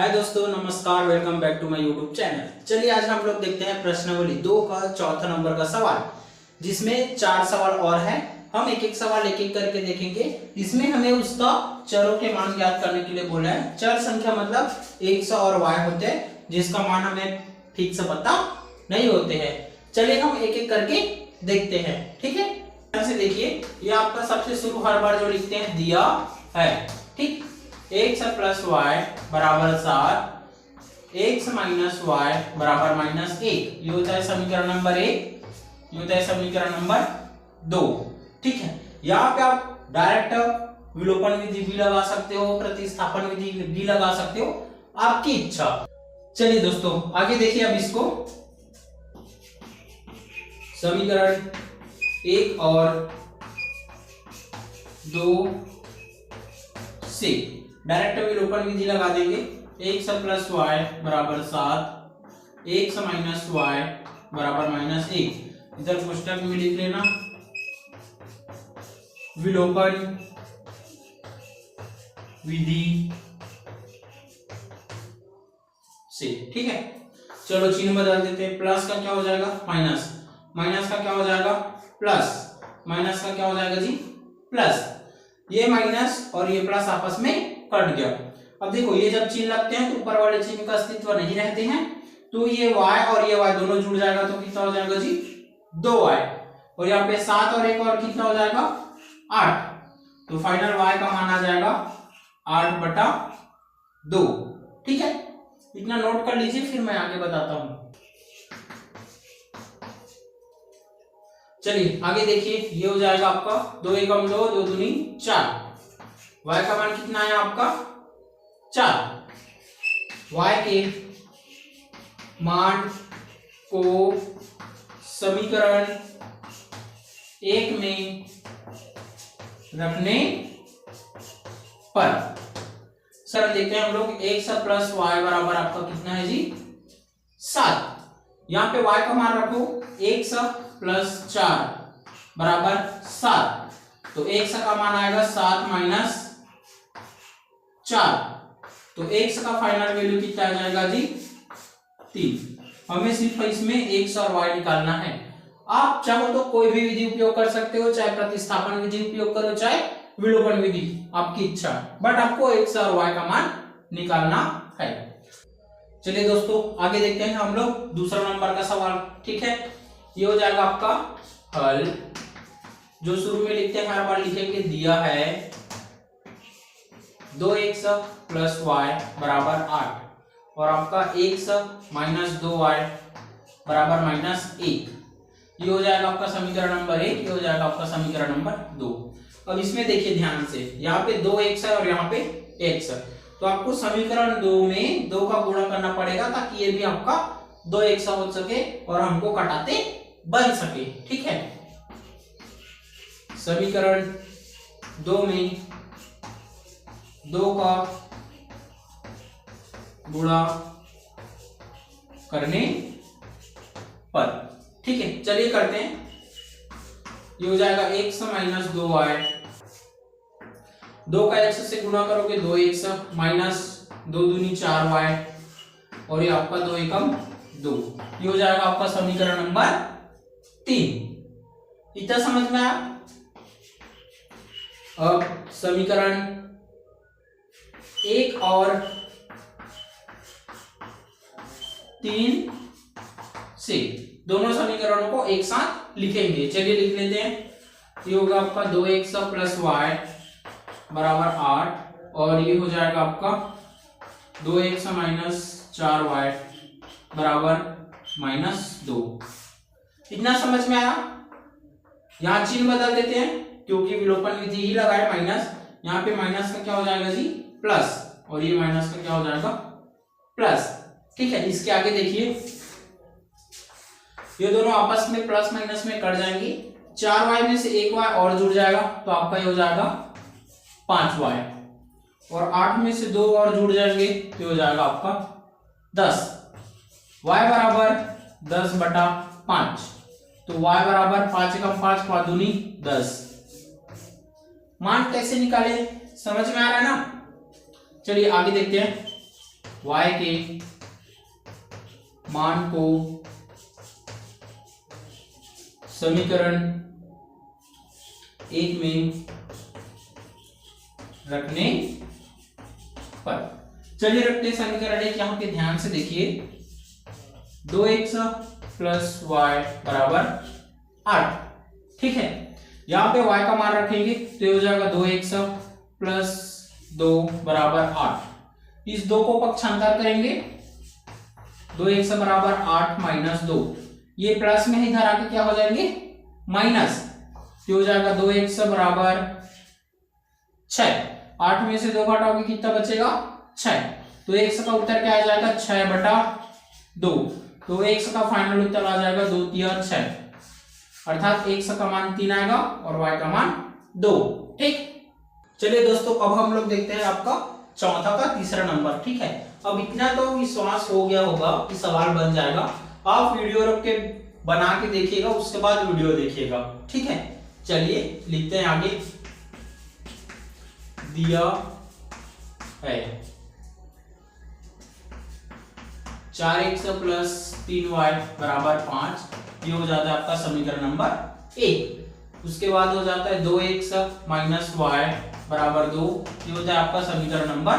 हाय दोस्तों, नमस्कार। Welcome back to my YouTube channel. चलिए आज हम लोग देखते हैं प्रश्नावली 2 का चौथा नंबर का सवाल, जिसमें 4 सवाल और है। हम एक एक सवाल एक एक करके देखेंगे। इसमें हमें उसका चरों के मान ज्ञात करने के लिए बोला है। चर संख्या मतलब x और y होते हैं, जिसका मान हमें ठीक से पता नहीं होते हैं। चलिए हम एक एक करके देखते हैं, ठीक है। ऐसे देखिए, ये आपका सबसे शुरू हर बार जो लिखते हैं दिया है, ठीक। x प्लस वाई बराबर 7, x माइनस वाई बराबर -1। ये होता है समीकरण नंबर 1, ये होता है समीकरण नंबर 2, ठीक है। यहाँ पे आप डायरेक्ट विलोपन विधि भी लगा सकते हो, प्रतिस्थापन विधि भी लगा सकते हो, आपकी इच्छा। चलिए दोस्तों आगे देखिए। अब इसको समीकरण 1 और 2 से डायरेक्ट विलोपन विधि लगा देंगे। x प्लस वाई बराबर 7, x माइनस वाई बराबर -1। इधर पुस्तक में लिख लेना विलोपन विधि से, ठीक है। चलो चिन्ह बदल देते हैं। प्लस का क्या हो जाएगा माइनस, माइनस का क्या हो जाएगा प्लस, माइनस का क्या हो जाएगा जी प्लस। ये माइनस और ये प्लस आपस में कट गया। अब देखो, ये जब चिन्ह लगते हैं तो ऊपर वाले चिन्ह का अस्तित्व नहीं रहते हैं, तो ये y और ये y दोनों जुड़ जाएगा तो कितना हो जाएगा जी 2y। और यहाँ पे 7 और 1 और कितना हो जाएगा 8। तो फाइनल y का मान आ जाएगा 8/2, ठीक है। इतना नोट कर लीजिए, फिर मैं आगे बताता हूं। चलिए आगे देखिए। ये हो जाएगा आपका 2 एकम 2, 2 दूनी 4। y का मान कितना है आपका 4। y के मान को समीकरण 1 में रखने पर सर देखते हैं हम लोग। x प्लस वाई बराबर आपका कितना है जी 7। यहां पे y का मान रखो x प्लस 4 बराबर 7, तो x का मान आएगा 7 माइनस 4, तो x का फाइनल वैल्यू कितना आ जाएगा जी 3। हमें सिर्फ इसमें x और y निकालना है। आप चाहो तो कोई भी विधि उपयोग कर सकते हो, चाहे प्रतिस्थापन विधि उपयोग करो, चाहे विलोपन विधि, आपकी इच्छा, बट आपको x और y का मान निकालना है। चलिए दोस्तों आगे देखते हैं हम लोग दूसरा नंबर का सवाल, ठीक है। ये हो जाएगा आपका हल। जो शुरू में लिखते हैं हर बार लिखेंगे दिया है 2x प्लस वाई बराबर 8 और आपका x माइनस 2y बराबर -1। ये हो जाएगा आपका समीकरण नंबर 1, ये हो जाएगा आपका समीकरण नंबर 2। अब इसमें देखिए ध्यान से, यहाँ पे 2x है और यहाँ पे x है, तो आपको समीकरण 2 में 2 का गुणा करना पड़ेगा ताकि ये भी आपका 2x हो सके और हमको कटाते बन सके, ठीक है। समीकरण 2 में 2 का गुणा करने पर, ठीक है। चलिए करते हैं। ये हो जाएगा x माइनस 2y, 2 का x से गुणा करोगे 2x माइनस 2 दूनी 4y और ये आपका 2 एकम 2। ये हो जाएगा आपका समीकरण नंबर 3। इतना समझ में आया। अब समीकरण 1 और 3 से दोनों समीकरणों को एक साथ लिखेंगे। चलिए लिख लेते हैं। ये होगा आपका 2x प्लस वाई बराबर 8 और ये हो जाएगा आपका 2x माइनस 4y बराबर -2। इतना समझ में आया। यहाँ चिन्ह बदल देते हैं क्योंकि विलोपन विधि ही लगाए माइनस। यहाँ पे माइनस का क्या हो जाएगा जी प्लस और ये माइनस का क्या हो जाएगा प्लस, ठीक है। इसके आगे देखिए, ये दोनों आपस में प्लस माइनस में कट जाएंगी। 4y में से 1y और जुड़ जाएगा तो आपका ये हो जाएगा 5y और 8 में से 2 और जुड़ जाएंगे तो हो जाएगा आपका 10। y बराबर 10/5, तो y बराबर 5 एकम 5, 5 दूनी 10। मान कैसे निकाले समझ में आ रहा है ना। चलिए आगे देखते हैं। y के मान को समीकरण 1 में रखने पर। चलिए रखते हैं समीकरण 1। यहां पे ध्यान से देखिए, 2x प्लस y बराबर 8। ठीक है, यहां पे y का मान रखेंगे तो ये हो जाएगा 2x प्लस 2 बराबर 8। इस 2 को पक्षांतर करेंगे, 2x बराबर 8 माइनस 2, ये प्लस में इधर आके क्या हो जाएंगे माइनस, तो हो जाएगा 2x बराबर 6। 8 में से 2 घटाओगे कितना बचेगा 6, तो x का उत्तर क्या आ जाएगा 6/2। तो x का फाइनल उत्तर आ जाएगा 2 3 6, अर्थात x का मान 3 आएगा और y का मान 2। ठीक, चलिए दोस्तों अब हम लोग देखते हैं आपका चौथा का तीसरा नंबर। ठीक है, अब इतना तो विश्वास हो गया होगा कि सवाल बन जाएगा। आप वीडियो रोक के बना के देखिएगा, उसके बाद वीडियो देखिएगा। ठीक है, चलिए लिखते हैं आगे। दिया है 4x प्लस 3y बराबर 5, ये हो जाता है आपका समीकरण नंबर 1। उसके बाद हो जाता है 2x माइनस y बराबर 2, ये होता है आपका समीकरण नंबर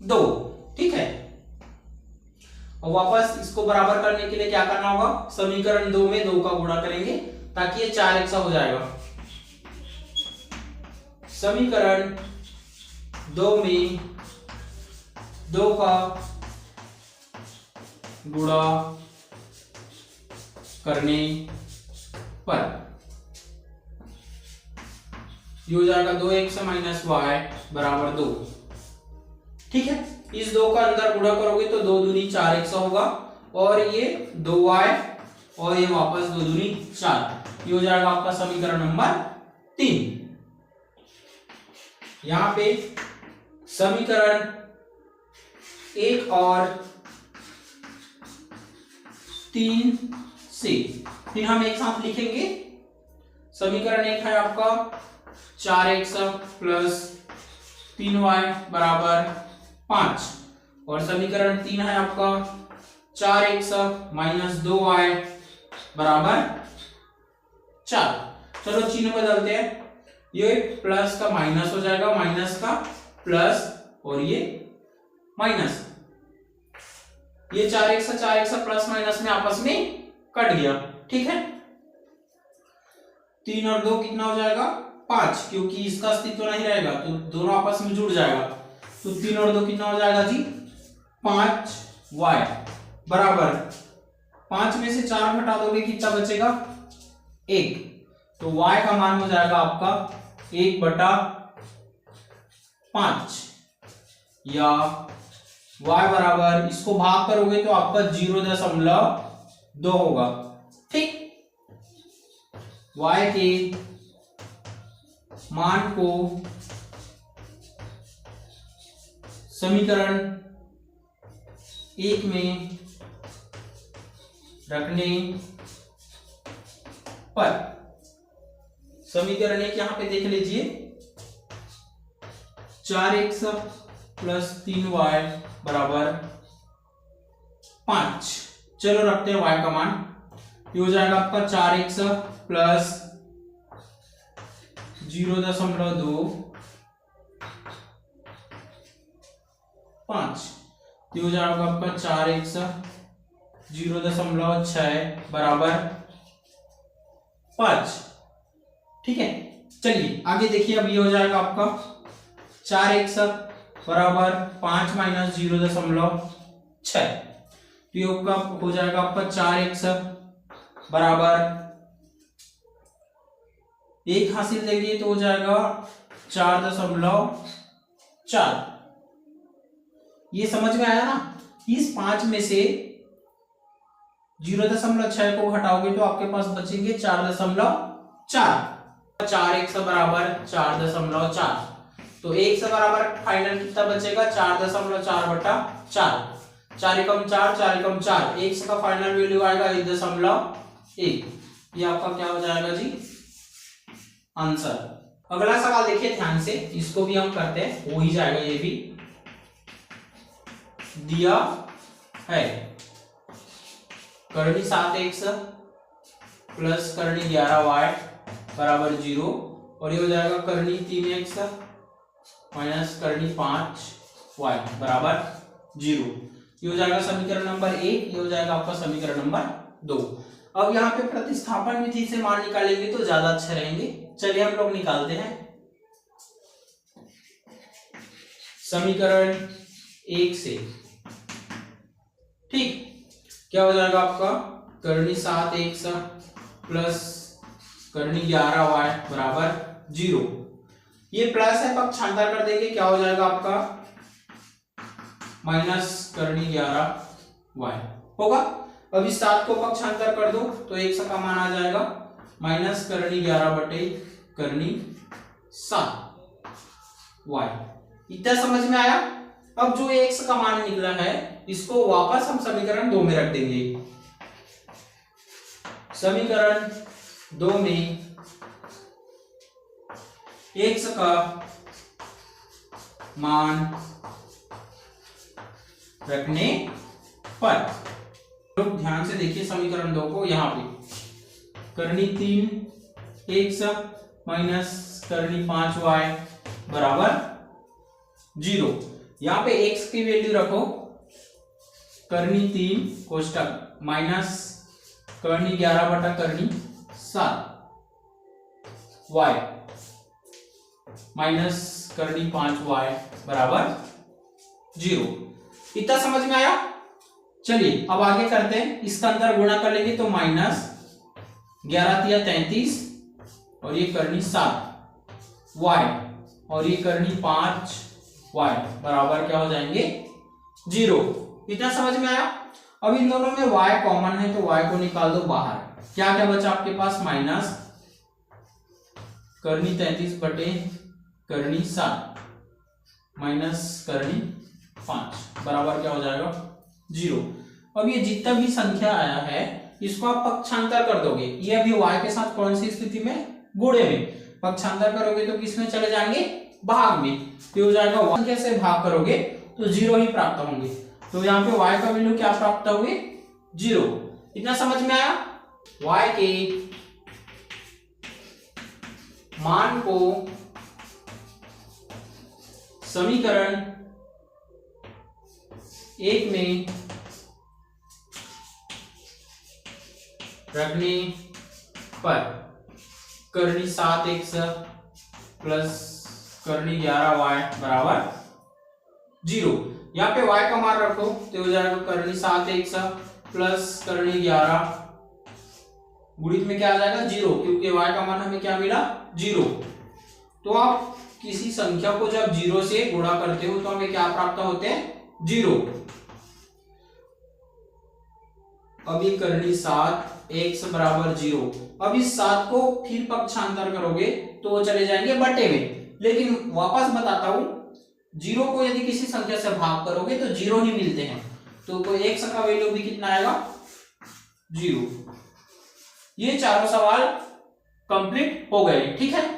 2। ठीक है, और वापस इसको बराबर करने के लिए क्या करना होगा, समीकरण 2 में 2 का गुणा करेंगे ताकि ये 4x हो जाएगा। समीकरण 2 में 2 का गुणा करने पर ये हो जाएगा 2x माइनस y बराबर 2। ठीक है, इस 2 का अंदर गुणा करोगे तो 2 दूनी 4x होगा, और ये 2y और ये वापस 2 दूनी 4, ये हो जाएगा आपका समीकरण नंबर 3। यहां पे समीकरण 1 और 3 से फिर हम एक साथ लिखेंगे। समीकरण 1 है आपका 4x प्लस 3y बराबर 5, और समीकरण 3 है आपका 4x माइनस 2y बराबर 4। चलो चिन्ह बदलते हैं, ये प्लस का माइनस हो जाएगा, माइनस का प्लस, और ये माइनस, ये 4x प्लस माइनस में आपस में कट गया। ठीक है, 3 और 2 कितना हो जाएगा 5, क्योंकि इसका अस्तित्व नहीं रहेगा तो दोनों आपस में जुड़ जाएगा, तो 3 और 2 कितना हो जाएगा जी 5y बराबर 5 में से 4 घटा दोगे कितना बचेगा 1, तो y का मान हो जाएगा आपका 1/5, या y बराबर, इसको भाग करोगे तो आपका 0.2 होगा। ठीक, y के मान को समीकरण 1 में रखने पर, समीकरण 1 यहां पे देख लीजिए, 4x प्लस 3y बराबर 5। चलो रखते हैं y का मान, ये हो जाएगा आपका 4x प्लस 0.2 5, ये हो जाएगा आपका 4x 0.6 बराबर 5। ठीक है, चलिए आगे देखिए, अब ये हो जाएगा आपका 4x बराबर 5 माइनस 0.6, तो ये हो जाएगा आपका 4x बराबर 1 हासिल देंगे तो हो जाएगा 4.4। ये समझ में आया ना, इस 5 में से 0.6 को हटाओगे तो आपके पास बचेंगे 4.4। 4x बराबर 4.4, तो 1 से बराबर फाइनल कितना बचेगा 4.4/4, 4 एकम 4, 4 एकम 4, x का फाइनल वैल्यू आएगा 1.1। ये आपका क्या हो जाएगा जी आंसर। अगला सवाल देखिए ध्यान से, इसको भी हम करते हैं, हो ही जाएगा ये भी। दिया है। करनी 7x प्लस करनी 11y बराबर 0, और ये हो जाएगा करनी 3x माइनस करनी 5y बराबर 0। ये हो जाएगा समीकरण नंबर 1, ये हो जाएगा आपका समीकरण नंबर 2। अब यहाँ पे प्रतिस्थापन विधि से मान निकालेंगे तो ज्यादा अच्छे रहेंगे। चलिए हम लोग निकालते हैं। समीकरण 1 से, ठीक, क्या हो जाएगा आपका करनी 7x प्लस करनी 11y बराबर 0। ये प्लस है, पक्षांतर कर देंगे, क्या हो जाएगा आपका माइनस करनी 11y होगा। अब इस 7 को पक्षांतर कर दो तो x का मान आ जाएगा माइनस करनी 11 बटे करनी 7y। इतना समझ में आया। अब जो x का मान निकला है इसको वापस हम समीकरण 2 में रख देंगे। समीकरण 2 में x का मान रखने पर, लोग ध्यान से देखिए समीकरण 2 को। यहां पे करनी 3x माइनस करनी 5y बराबर 0। यहां पे x की वैल्यू रखो करनी 3 कोष्टक माइनस करनी 11 बटा करनी 7y माइनस करनी 5y बराबर 0। इतना समझ में आया। चलिए अब आगे करते हैं। इसका अंदर गुणा कर लेंगे तो माइनस 11 तिया 33 और ये करनी 7y और ये करनी 5y बराबर क्या हो जाएंगे 0। इतना समझ में आया। अब इन दोनों में y कॉमन है तो y को निकाल दो बाहर। क्या क्या बचा आपके पास, माइनस करनी 33 बटे करनी 7 माइनस करनी 5 बराबर क्या हो जाएगा 0। अब ये जितना भी संख्या आया है इसको आप पक्षांतर कर दोगे। ये अभी y के साथ कौन सी स्थिति में, गुणे में। पक्षांतर करोगे तो किस में चले जाएंगे, भाग में। तो हो जाएगा y संख्या से भाग करोगे तो 0 ही प्राप्त होंगे। तो यहाँ पे y का वैल्यू क्या प्राप्त होगी 0। इतना समझ में आया। y के मान को समीकरण 1 में रखने पर करनी 7x प्लस करनी 11y बराबर 0। यहाँ पे y का मान रखो तो हो जाएगा करनी 7x प्लस करनी 11 गुणित में क्या आ जाएगा 0, क्योंकि y का मान हमें क्या मिला 0। तो आप किसी संख्या को जब 0 से गुणा करते हो तो हमें क्या प्राप्त होते हैं 0। अब ये करनी 7x बराबर 0। अब इस 7 को फिर पक्षांतर करोगे तो वो चले जाएंगे बटे में। लेकिन वापस बताता हूं, 0 को यदि किसी संख्या से भाग करोगे तो 0 ही मिलते हैं। तो कोई x का वैल्यू भी कितना आएगा 0। ये चारों सवाल कंप्लीट हो गए, ठीक है।